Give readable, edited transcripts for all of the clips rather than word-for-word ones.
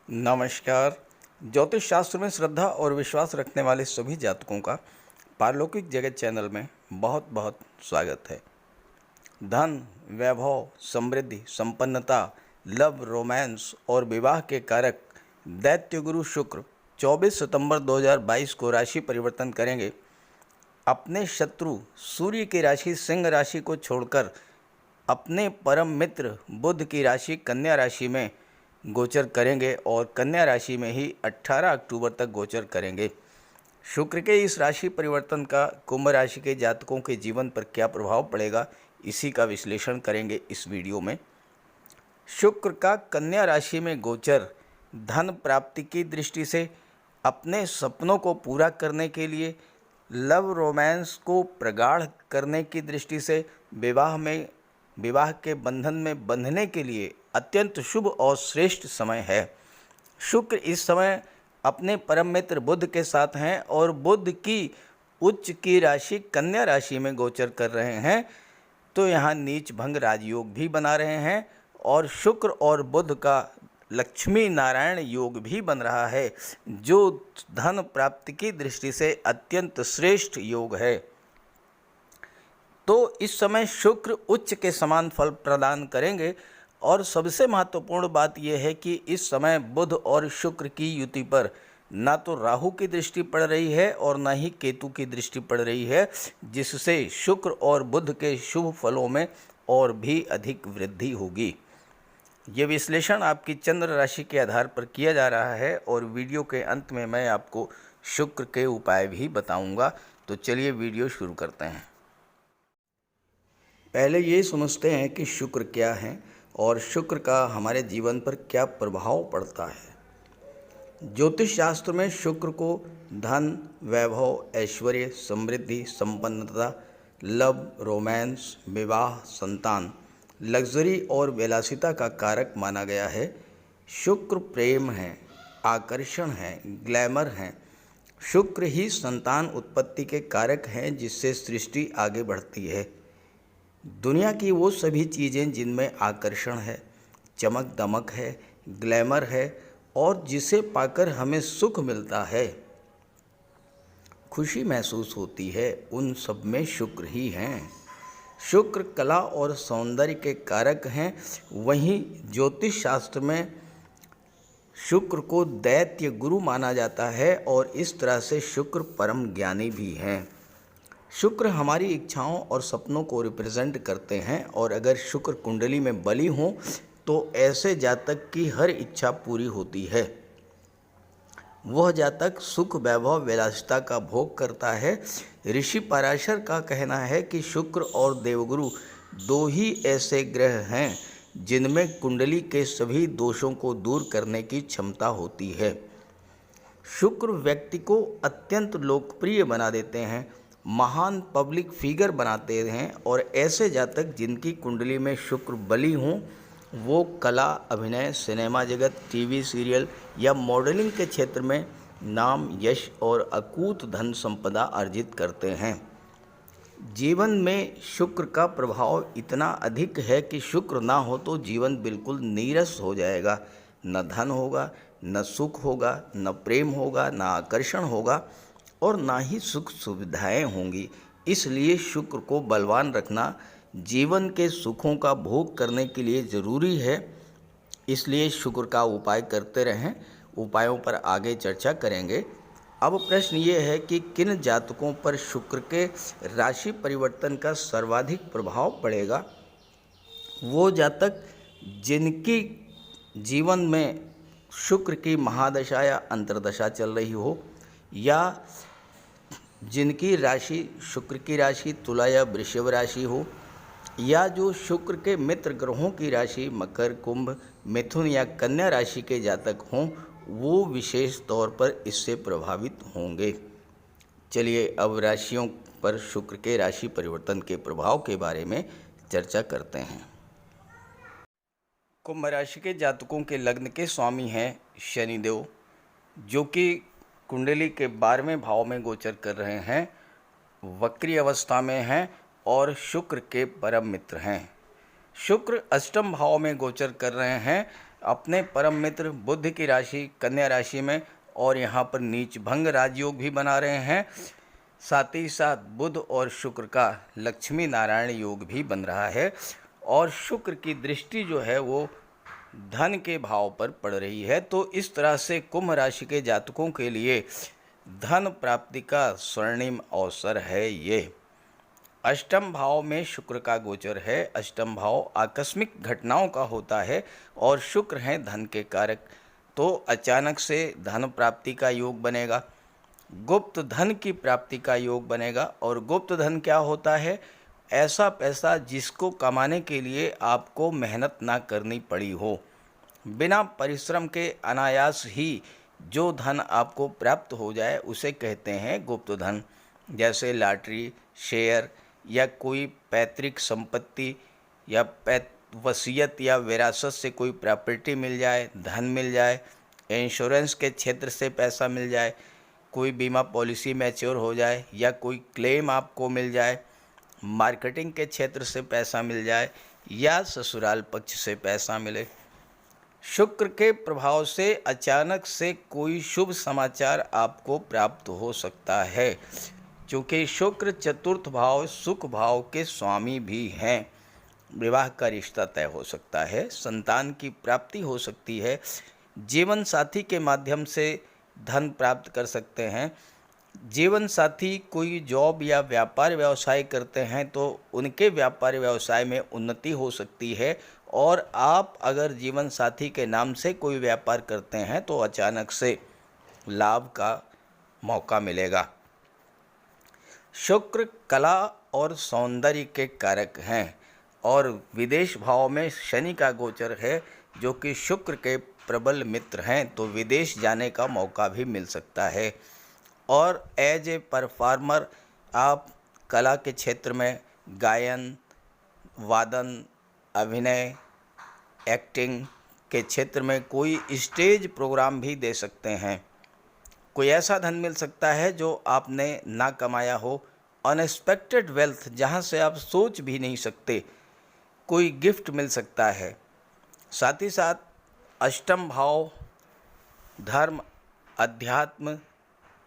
नमस्कार। ज्योतिष शास्त्र में श्रद्धा और विश्वास रखने वाले सभी जातकों का पारलौकिक जगत चैनल में बहुत बहुत स्वागत है। धन, वैभव, समृद्धि, संपन्नता, लव, रोमांस और विवाह के कारक दैत्य गुरु शुक्र 24 सितंबर 2022 को राशि परिवर्तन करेंगे। अपने शत्रु सूर्य की राशि सिंह राशि को छोड़कर अपने परम मित्र बुध की राशि कन्या राशि में गोचर करेंगे और कन्या राशि में ही 18 अक्टूबर तक गोचर करेंगे। शुक्र के इस राशि परिवर्तन का कुंभ राशि के जातकों के जीवन पर क्या प्रभाव पड़ेगा, इसी का विश्लेषण करेंगे इस वीडियो में। शुक्र का कन्या राशि में गोचर धन प्राप्ति की दृष्टि से, अपने सपनों को पूरा करने के लिए, लव रोमांस को प्रगाढ़ करने की दृष्टि से, विवाह के बंधन में बंधने के लिए अत्यंत शुभ और श्रेष्ठ समय है। शुक्र इस समय अपने परम मित्र बुध के साथ हैं और बुध की उच्च की राशि कन्या राशि में गोचर कर रहे हैं, तो यहाँ नीच भंग राजयोग भी बना रहे हैं और शुक्र और बुध का लक्ष्मी नारायण योग भी बन रहा है, जो धन प्राप्ति की दृष्टि से अत्यंत श्रेष्ठ योग है। तो इस समय शुक्र उच्च के समान फल प्रदान करेंगे और सबसे महत्वपूर्ण बात यह है कि इस समय बुध और शुक्र की युति पर ना तो राहु की दृष्टि पड़ रही है और ना ही केतु की दृष्टि पड़ रही है, जिससे शुक्र और बुध के शुभ फलों में और भी अधिक वृद्धि होगी। ये विश्लेषण आपकी चंद्र राशि के आधार पर किया जा रहा है और वीडियो के अंत में मैं आपको शुक्र के उपाय भी बताऊंगा। तो चलिए वीडियो शुरू करते हैं। पहले ये समझते हैं कि शुक्र क्या है और शुक्र का हमारे जीवन पर क्या प्रभाव पड़ता है। ज्योतिष शास्त्र में शुक्र को धन, वैभव, ऐश्वर्य, समृद्धि, संपन्नता, लव, रोमांस, विवाह, संतान, लग्जरी और विलासिता का कारक माना गया है। शुक्र प्रेम है, आकर्षण है, ग्लैमर है। शुक्र ही संतान उत्पत्ति के कारक हैं, जिससे सृष्टि आगे बढ़ती है। दुनिया की वो सभी चीज़ें जिनमें आकर्षण है, चमक दमक है, ग्लैमर है और जिसे पाकर हमें सुख मिलता है, खुशी महसूस होती है, उन सब में शुक्र ही हैं। शुक्र कला और सौंदर्य के कारक हैं। वहीं ज्योतिष शास्त्र में शुक्र को दैत्य गुरु माना जाता है और इस तरह से शुक्र परम ज्ञानी भी हैं। शुक्र हमारी इच्छाओं और सपनों को रिप्रेजेंट करते हैं और अगर शुक्र कुंडली में बली हो तो ऐसे जातक की हर इच्छा पूरी होती है। वह जातक सुख, वैभव, विलासिता का भोग करता है। ऋषि पराशर का कहना है कि शुक्र और देवगुरु दो ही ऐसे ग्रह हैं जिनमें कुंडली के सभी दोषों को दूर करने की क्षमता होती है। शुक्र व्यक्ति को अत्यंत लोकप्रिय बना देते हैं, महान पब्लिक फिगर बनाते हैं और ऐसे जातक जिनकी कुंडली में शुक्र बली हों, वो कला, अभिनय, सिनेमा जगत, टीवी सीरियल या मॉडलिंग के क्षेत्र में नाम, यश और अकूत धन संपदा अर्जित करते हैं। जीवन में शुक्र का प्रभाव इतना अधिक है कि शुक्र ना हो तो जीवन बिल्कुल नीरस हो जाएगा। न धन होगा, न सुख होगा, न प्रेम होगा, न आकर्षण होगा और ना ही सुख सुविधाएं होंगी। इसलिए शुक्र को बलवान रखना जीवन के सुखों का भोग करने के लिए ज़रूरी है। इसलिए शुक्र का उपाय करते रहें। उपायों पर आगे चर्चा करेंगे। अब प्रश्न ये है कि किन जातकों पर शुक्र के राशि परिवर्तन का सर्वाधिक प्रभाव पड़ेगा। वो जातक जिनकी जीवन में शुक्र की महादशा या अंतर्दशा चल रही हो, या जिनकी राशि शुक्र की राशि तुला या वृषभ राशि हो, या जो शुक्र के मित्र ग्रहों की राशि मकर, कुंभ, मिथुन या कन्या राशि के जातक हों, वो विशेष तौर पर इससे प्रभावित होंगे। चलिए अब राशियों पर शुक्र के राशि परिवर्तन के प्रभाव के बारे में चर्चा करते हैं। कुंभ राशि के जातकों के लग्न के स्वामी हैं शनिदेव, जो कि कुंडली के 12वें भाव में गोचर कर रहे हैं, वक्री अवस्था में हैं और शुक्र के परम मित्र हैं। शुक्र अष्टम भाव में गोचर कर रहे हैं अपने परम मित्र बुध की राशि कन्या राशि में, और यहाँ पर नीच भंग राजयोग भी बना रहे हैं। साथ ही साथ बुध और शुक्र का लक्ष्मी नारायण योग भी बन रहा है, और शुक्र की दृष्टि जो है वो धन के भाव पर पड़ रही है। तो इस तरह से कुंभ राशि के जातकों के लिए धन प्राप्ति का स्वर्णिम अवसर है। ये अष्टम भाव में शुक्र का गोचर है। अष्टम भाव आकस्मिक घटनाओं का होता है और शुक्र हैं धन के कारक, तो अचानक से धन प्राप्ति का योग बनेगा, गुप्त धन की प्राप्ति का योग बनेगा। और गुप्त धन क्या होता है? ऐसा पैसा जिसको कमाने के लिए आपको मेहनत ना करनी पड़ी हो, बिना परिश्रम के अनायास ही जो धन आपको प्राप्त हो जाए उसे कहते हैं गुप्त धन। जैसे लॉटरी, शेयर या कोई पैतृक संपत्ति या वसीयत या विरासत से कोई प्रॉपर्टी मिल जाए, धन मिल जाए, इंश्योरेंस के क्षेत्र से पैसा मिल जाए, कोई बीमा पॉलिसी मैच्योर हो जाए या कोई क्लेम आपको मिल जाए, मार्केटिंग के क्षेत्र से पैसा मिल जाए या ससुराल पक्ष से पैसा मिले। शुक्र के प्रभाव से अचानक से कोई शुभ समाचार आपको प्राप्त हो सकता है, क्योंकि शुक्र चतुर्थ भाव सुख भाव के स्वामी भी हैं। विवाह का रिश्ता तय हो सकता है, संतान की प्राप्ति हो सकती है, जीवन साथी के माध्यम से धन प्राप्त कर सकते हैं। जीवन साथी कोई जॉब या व्यापार व्यवसाय करते हैं तो उनके व्यापार व्यवसाय में उन्नति हो सकती है, और आप अगर जीवन साथी के नाम से कोई व्यापार करते हैं तो अचानक से लाभ का मौका मिलेगा। शुक्र कला और सौंदर्य के कारक हैं, और विदेश भाव में शनि का गोचर है जो कि शुक्र के प्रबल मित्र हैं, तो विदेश जाने का मौका भी मिल सकता है। और एज ए परफॉर्मर आप कला के क्षेत्र में गायन, वादन, अभिनय, एक्टिंग के क्षेत्र में कोई स्टेज प्रोग्राम भी दे सकते हैं। कोई ऐसा धन मिल सकता है जो आपने ना कमाया हो, अनएक्सपेक्टेड वेल्थ जहां से आप सोच भी नहीं सकते, कोई गिफ्ट मिल सकता है। साथ ही साथ अष्टम भाव धर्म, अध्यात्म,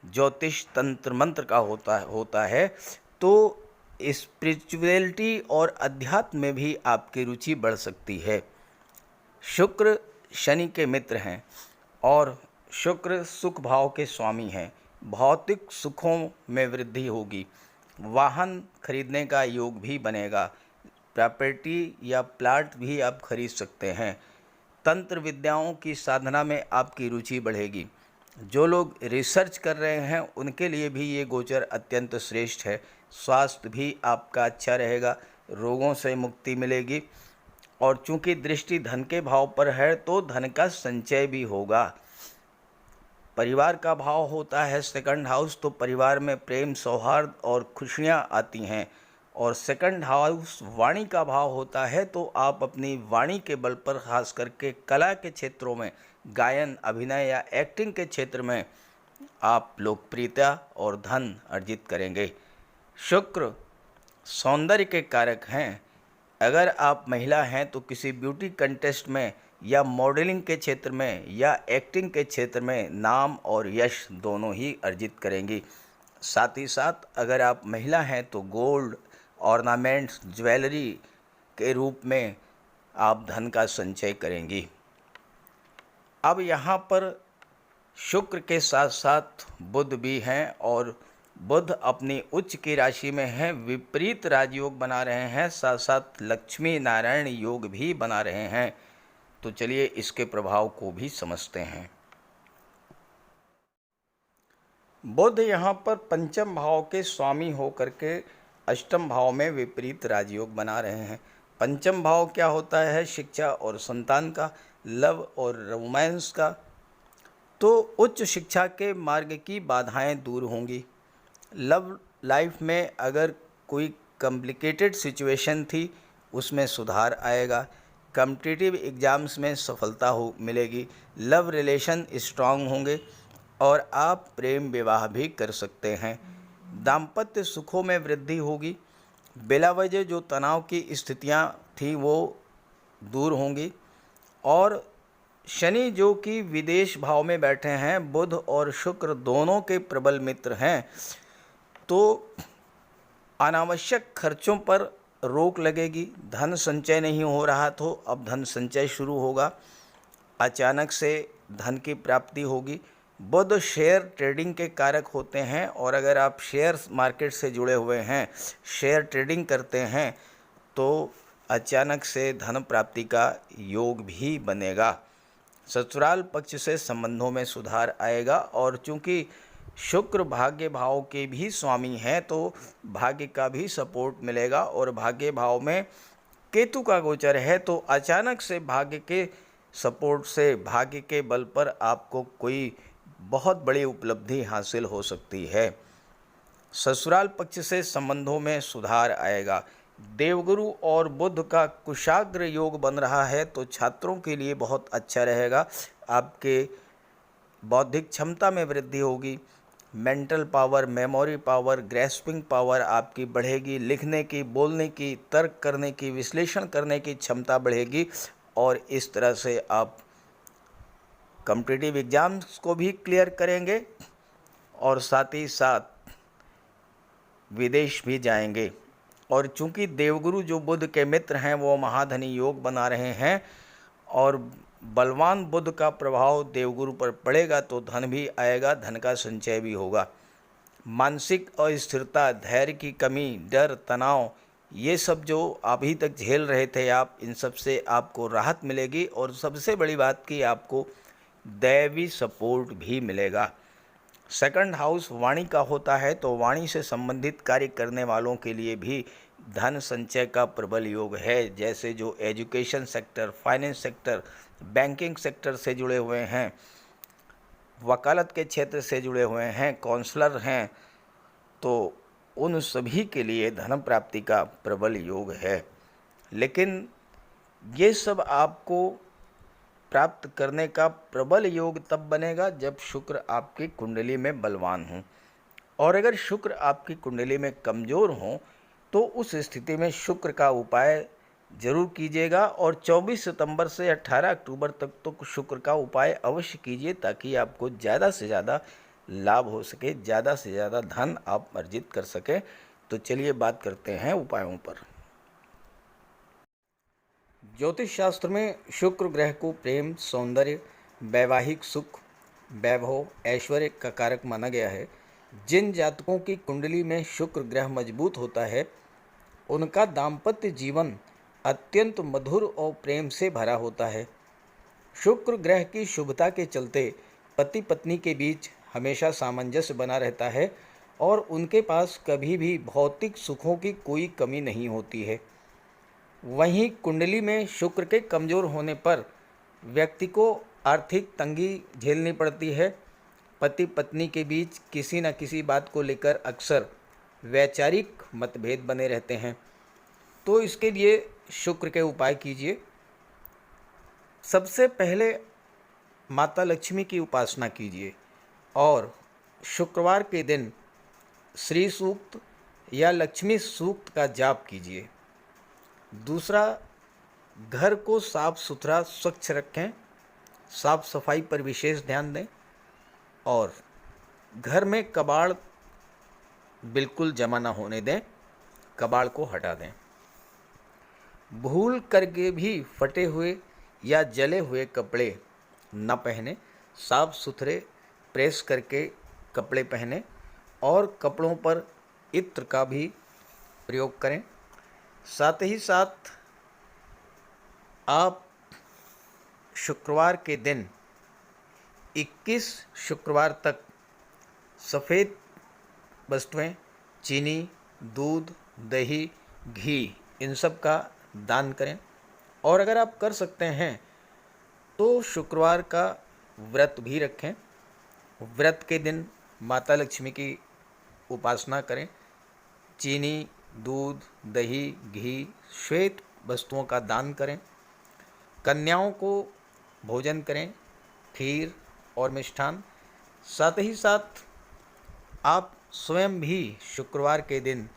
ज्योतिष, तंत्र मंत्र का होता है, तो स्पिरिचुअलिटी और अध्यात्म में भी आपकी रुचि बढ़ सकती है। शुक्र शनि के मित्र हैं और शुक्र सुख भाव के स्वामी हैं। भौतिक सुखों में वृद्धि होगी, वाहन खरीदने का योग भी बनेगा, प्रॉपर्टी या प्लाट भी आप खरीद सकते हैं। तंत्र विद्याओं की साधना में आपकी रुचि बढ़ेगी। जो लोग रिसर्च कर रहे हैं उनके लिए भी ये गोचर अत्यंत श्रेष्ठ है। स्वास्थ्य भी आपका अच्छा रहेगा, रोगों से मुक्ति मिलेगी, और चूंकि दृष्टि धन के भाव पर है तो धन का संचय भी होगा। परिवार का भाव होता है सेकंड हाउस, तो परिवार में प्रेम, सौहार्द और खुशियां आती हैं। और सेकंड हाउस वाणी का भाव होता है, तो आप अपनी वाणी के बल पर खास करके कला के क्षेत्रों में, गायन, अभिनय या एक्टिंग के क्षेत्र में आप लोकप्रियता और धन अर्जित करेंगे। शुक्र सौंदर्य के कारक हैं। अगर आप महिला हैं तो किसी ब्यूटी कंटेस्ट में या मॉडलिंग के क्षेत्र में या एक्टिंग के क्षेत्र में नाम और यश दोनों ही अर्जित करेंगी। साथ ही साथ अगर आप महिला हैं तो गोल्ड, ऑर्नामेंट्स, ज्वेलरी के रूप में आप धन का संचय करेंगी। अब यहाँ पर शुक्र के साथ साथ बुध भी हैं, और बुध अपनी उच्च की राशि में हैं, विपरीत राजयोग बना रहे हैं, साथ साथ लक्ष्मी नारायण योग भी बना रहे हैं। तो चलिए इसके प्रभाव को भी समझते हैं। बुध यहाँ पर पंचम भाव के स्वामी होकर के अष्टम भाव में विपरीत राजयोग बना रहे हैं। पंचम भाव क्या होता है? शिक्षा और संतान का, लव और रोमांस का। तो उच्च शिक्षा के मार्ग की बाधाएं दूर होंगी। लव लाइफ में अगर कोई कॉम्प्लिकेटेड सिचुएशन थी उसमें सुधार आएगा। कॉम्पिटिटिव एग्ज़ाम्स में सफलता मिलेगी। लव रिलेशन स्ट्रांग होंगे और आप प्रेम विवाह भी कर सकते हैं। दाम्पत्य सुखों में वृद्धि होगी। बिला वजह जो तनाव की स्थितियां थी वो दूर होंगी, और शनि जो कि विदेश भाव में बैठे हैं, बुध और शुक्र दोनों के प्रबल मित्र हैं, तो अनावश्यक खर्चों पर रोक लगेगी। धन संचय नहीं हो रहा तो अब धन संचय शुरू होगा। अचानक से धन की प्राप्ति होगी। बुध शेयर ट्रेडिंग के कारक होते हैं और अगर आप शेयर मार्केट से जुड़े हुए हैं, शेयर ट्रेडिंग करते हैं, तो अचानक से धन प्राप्ति का योग भी बनेगा। ससुराल पक्ष से संबंधों में सुधार आएगा और चूंकि शुक्र भाग्य भाव के भी स्वामी हैं तो भाग्य का भी सपोर्ट मिलेगा। और भाग्य भाव में केतु का गोचर है तो अचानक से भाग्य के सपोर्ट से, भाग्य के बल पर आपको कोई बहुत बड़ी उपलब्धि हासिल हो सकती है। ससुराल पक्ष से संबंधों में सुधार आएगा। देवगुरु और बुध का कुशाग्र योग बन रहा है तो छात्रों के लिए बहुत अच्छा रहेगा। आपके बौद्धिक क्षमता में वृद्धि होगी। Mental power, memory power, grasping power आपकी बढ़ेगी। लिखने की, बोलने की, तर्क करने की, विश्लेषण करने की क्षमता बढ़ेगी और इस तरह से आप कॉम्पिटिटिव एग्जाम्स को भी क्लियर करेंगे और साथ ही साथ विदेश भी जाएंगे। और चूंकि देवगुरु जो बुध के मित्र हैं वो महाधनी योग बना रहे हैं और बलवान बुध का प्रभाव देवगुरु पर पड़ेगा तो धन भी आएगा, धन का संचय भी होगा। मानसिक अस्थिरता, धैर्य की कमी, डर, तनाव, ये सब जो अभी तक झेल रहे थे आप, इन सब से आपको राहत मिलेगी। और सबसे बड़ी बात कि आपको दैवी सपोर्ट भी मिलेगा। सेकंड हाउस वाणी का होता है तो वाणी से संबंधित कार्य करने वालों के लिए भी धन संचय का प्रबल योग है। जैसे जो education sector, finance sector, banking sector से जुड़े हुए हैं, वकालत के क्षेत्र से जुड़े हुए हैं, काउंसलर हैं, तो उन सभी के लिए धन प्राप्ति का प्रबल योग है। लेकिन ये सब आपको प्राप्त करने का प्रबल योग तब बनेगा जब शुक्र आपकी कुंडली में बलवान हो। और अगर शुक्र आपकी कुंडली में कमज़ोर हो तो उस स्थिति में शुक्र का उपाय जरूर कीजिएगा। और 24 सितंबर से 18 अक्टूबर तक तो शुक्र का उपाय अवश्य कीजिए ताकि आपको ज़्यादा से ज़्यादा लाभ हो सके, ज़्यादा से ज़्यादा धन आप अर्जित कर सकें। तो चलिए बात करते हैं उपायों पर। ज्योतिष शास्त्र में शुक्र ग्रह को प्रेम, सौंदर्य, वैवाहिक सुख, वैभव, ऐश्वर्य का कारक माना गया है। जिन जातकों की कुंडली में शुक्र ग्रह मजबूत होता है उनका दाम्पत्य जीवन अत्यंत मधुर और प्रेम से भरा होता है। शुक्र ग्रह की शुभता के चलते पति पत्नी के बीच हमेशा सामंजस्य बना रहता है और उनके पास कभी भी भौतिक सुखों की कोई कमी नहीं होती है। वहीं कुंडली में शुक्र के कमज़ोर होने पर व्यक्ति को आर्थिक तंगी झेलनी पड़ती है। पति पत्नी के बीच किसी न किसी बात को लेकर अक्सर वैचारिक मतभेद बने रहते हैं। तो इसके लिए शुक्र के उपाय कीजिए। सबसे पहले माता लक्ष्मी की उपासना कीजिए और शुक्रवार के दिन श्री सूक्त या लक्ष्मी सूक्त का जाप कीजिए। दूसरा, घर को साफ सुथरा स्वच्छ रखें, साफ सफाई पर विशेष ध्यान दें और घर में कबाड़ बिल्कुल जमा ना होने दें, कबाड़ को हटा दें। भूल करके भी फटे हुए या जले हुए कपड़े न पहने, साफ सुथरे प्रेस करके कपड़े पहने और कपड़ों पर इत्र का भी प्रयोग करें। साथ ही साथ आप शुक्रवार के दिन 21 शुक्रवार तक सफ़ेद वस्तुएं, चीनी, दूध, दही, घी, इन सब का दान करें। और अगर आप कर सकते हैं तो शुक्रवार का व्रत भी रखें। व्रत के दिन माता लक्ष्मी की उपासना करें। चीनी, दूध, दही, घी, श्वेत वस्तुओं का दान करें। कन्याओं को भोजन करें, खीर और मिष्ठान। साथ ही साथ आप स्वयं भी शुक्रवार के दिन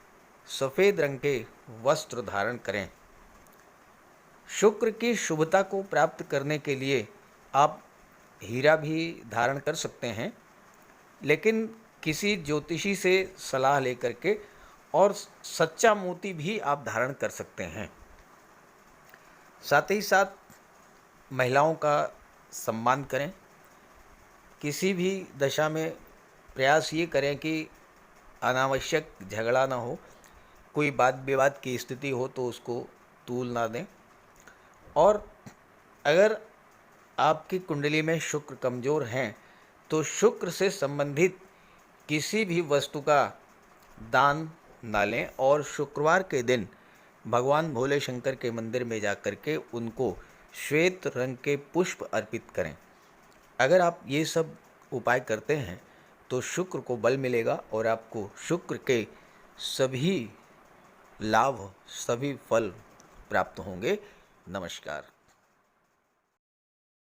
सफ़ेद रंग के वस्त्र धारण करें। शुक्र की शुभता को प्राप्त करने के लिए आप हीरा भी धारण कर सकते हैं, लेकिन किसी ज्योतिषी से सलाह लेकर के, और सच्चा मोती भी आप धारण कर सकते हैं। साथ ही साथ महिलाओं का सम्मान करें। किसी भी दशा में प्रयास ये करें कि अनावश्यक झगड़ा ना हो, कोई वाद विवाद की स्थिति हो तो उसको तूल ना दें। और अगर आपकी कुंडली में शुक्र कमज़ोर हैं तो शुक्र से संबंधित किसी भी वस्तु का दान ना लें, और शुक्रवार के दिन भगवान भोले शंकर के मंदिर में जा कर के उनको श्वेत रंग के पुष्प अर्पित करें। अगर आप ये सब उपाय करते हैं तो शुक्र को बल मिलेगा और आपको शुक्र के सभी लाभ, सभी फल प्राप्त होंगे। नमस्कार।